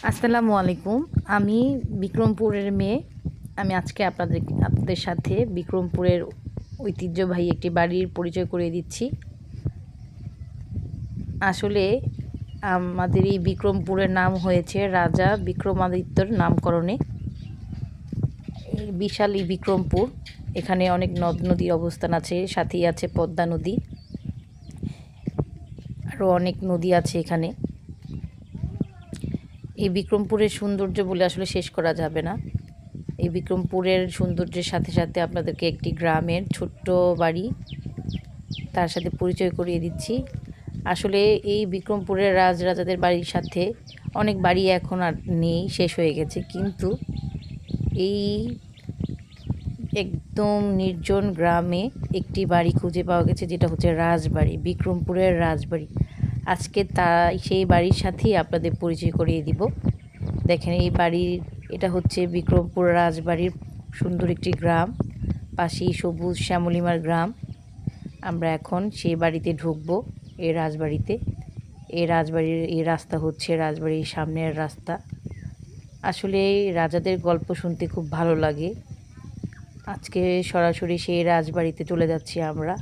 আসসালামু আলাইকুম। আমি বিক্রমপুরের মেয়ে। আমি আজকে আপনাদের সাথে বিক্রমপুরের ঐতিহ্যবাহী একটি বাড়ির পরিচয় করিয়ে দিচ্ছি। আসলে আমাদের এই বিক্রমপুরের নাম হয়েছে রাজা বিক্রমাদিত্যর নামকরণে। এই বিশাল এই বিক্রমপুর, এখানে অনেক নদ নদীর অবস্থান আছে, সাথেই আছে পদ্মা নদী, আরও অনেক নদী আছে এখানে। এই বিক্রমপুরের সৌন্দর্য বলে আসলে শেষ করা যাবে না। এই বিক্রমপুরের সৌন্দর্যের সাথে সাথে আপনাদেরকে একটি গ্রামের ছোট্ট বাড়ি তার সাথে পরিচয় করিয়ে দিচ্ছি। আসলে এই বিক্রমপুরের রাজরাজাদের বাড়ির সাথে অনেক বাড়ি এখন আর নেই, শেষ হয়ে গেছে, কিন্তু এই একদম নির্জন গ্রামে একটি বাড়ি খুঁজে পাওয়া গেছে, যেটা হচ্ছে রাজবাড়ি, বিক্রমপুরের রাজবাড়ি। আজকে সেই বাড়ির সাথেই আপনাদের পরিচয় করিয়ে দিব। দেখেন এই বাড়ির, এটা হচ্ছে বিক্রমপুর রাজবাড়ির সুন্দর একটি গ্রাম, পাশেই সবুজ শ্যামলিমার গ্রাম। আমরা এখন সেই বাড়িতে ঢুকবো, এই রাজবাড়িতে। এই রাজবাড়ির এই রাস্তা হচ্ছে রাজবাড়ির সামনের রাস্তা। আসলে রাজাদের গল্প শুনতে খুব ভালো লাগে। আজকে সরাসরি সেই রাজবাড়িতে চলে যাচ্ছি আমরা।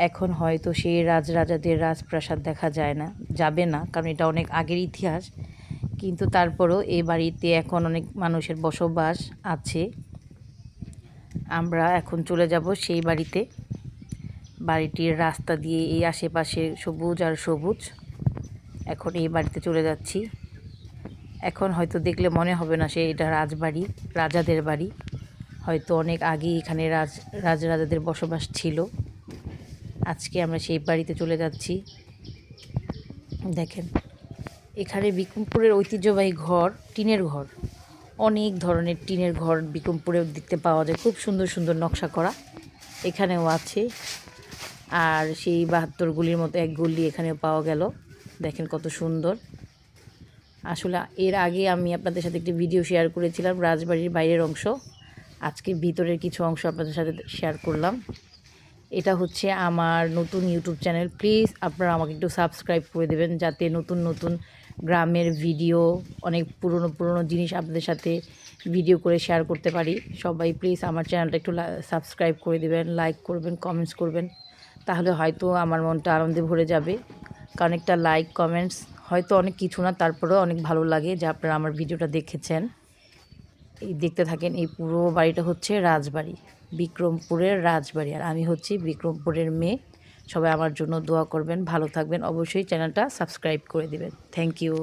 এখন হয়তো সেই রাজরাজাদের রাজপ্রাসাদ দেখা যাবে না, কারণ এটা অনেক আগের ইতিহাস, কিন্তু তারপরও এই বাড়িতে এখন অনেক মানুষের বসবাস আছে। আমরা এখন চলে যাব সেই বাড়িতে। বাড়িটির রাস্তা দিয়ে এই আশেপাশে সবুজ আর সবুজ। এখন এই বাড়িতে চলে যাচ্ছি। এখন হয়তো দেখলে মনে হবে না এটা রাজবাড়ি, রাজাদের বাড়ি। হয়তো অনেক আগেই এখানে রাজরাজাদের বসবাস ছিল। আজকে আমরা সেই বাড়িতে চলে যাচ্ছি। দেখেন এখানে বিক্রমপুরের ঐতিহ্যবাহী ঘর, টিনের ঘর, অনেক ধরনের টিনের ঘর বিক্রমপুরে দেখতে পাওয়া যায়, খুব সুন্দর সুন্দর নকশা করা এখানেও আছে। আর সেই ৭২ গুলির মতো এক গলি এখানেও পাওয়া গেল। দেখেন কত সুন্দর। আসলে এর আগে আমি আপনাদের সাথে একটি ভিডিও শেয়ার করেছিলাম রাজবাড়ির বাইরের অংশ। আজকে ভিতরের কিছু অংশ আপনাদের সাথে শেয়ার করলাম। এটা হচ্ছে আমার নতুন ইউটিউব চ্যানেল। প্লিজ আপনারা আমাকে একটু সাবস্ক্রাইব করে দেবেন, যাতে নতুন নতুন গ্রামের ভিডিও, অনেক পুরনো পুরনো জিনিস আপনাদের সাথে ভিডিও করে শেয়ার করতে পারি। সবাই প্লিজ আমার চ্যানেলটা একটু সাবস্ক্রাইব করে দেবেন, লাইক করবেন, কমেন্টস করবেন, তাহলে হয়তো আমার মনটা আনন্দে ভরে যাবে। কারণ একটা লাইক কমেন্টস হয়তো অনেক কিছু না, তারপরেও অনেক ভালো লাগে যে আপনারা আমার ভিডিওটা দেখেছেন। এই দেখতে থাকেন। এই পুরো বাড়িটা হচ্ছে রাজবাড়ি, বিক্রমপুরের রাজবাড়ি, আর আমি হচ্ছি বিক্রমপুরের মেয়ে। সবাই আমার জন্য দোয়া করবেন, ভালো থাকবেন, অবশ্যই চ্যানেলটা সাবস্ক্রাইব করে দেবেন। Thank you.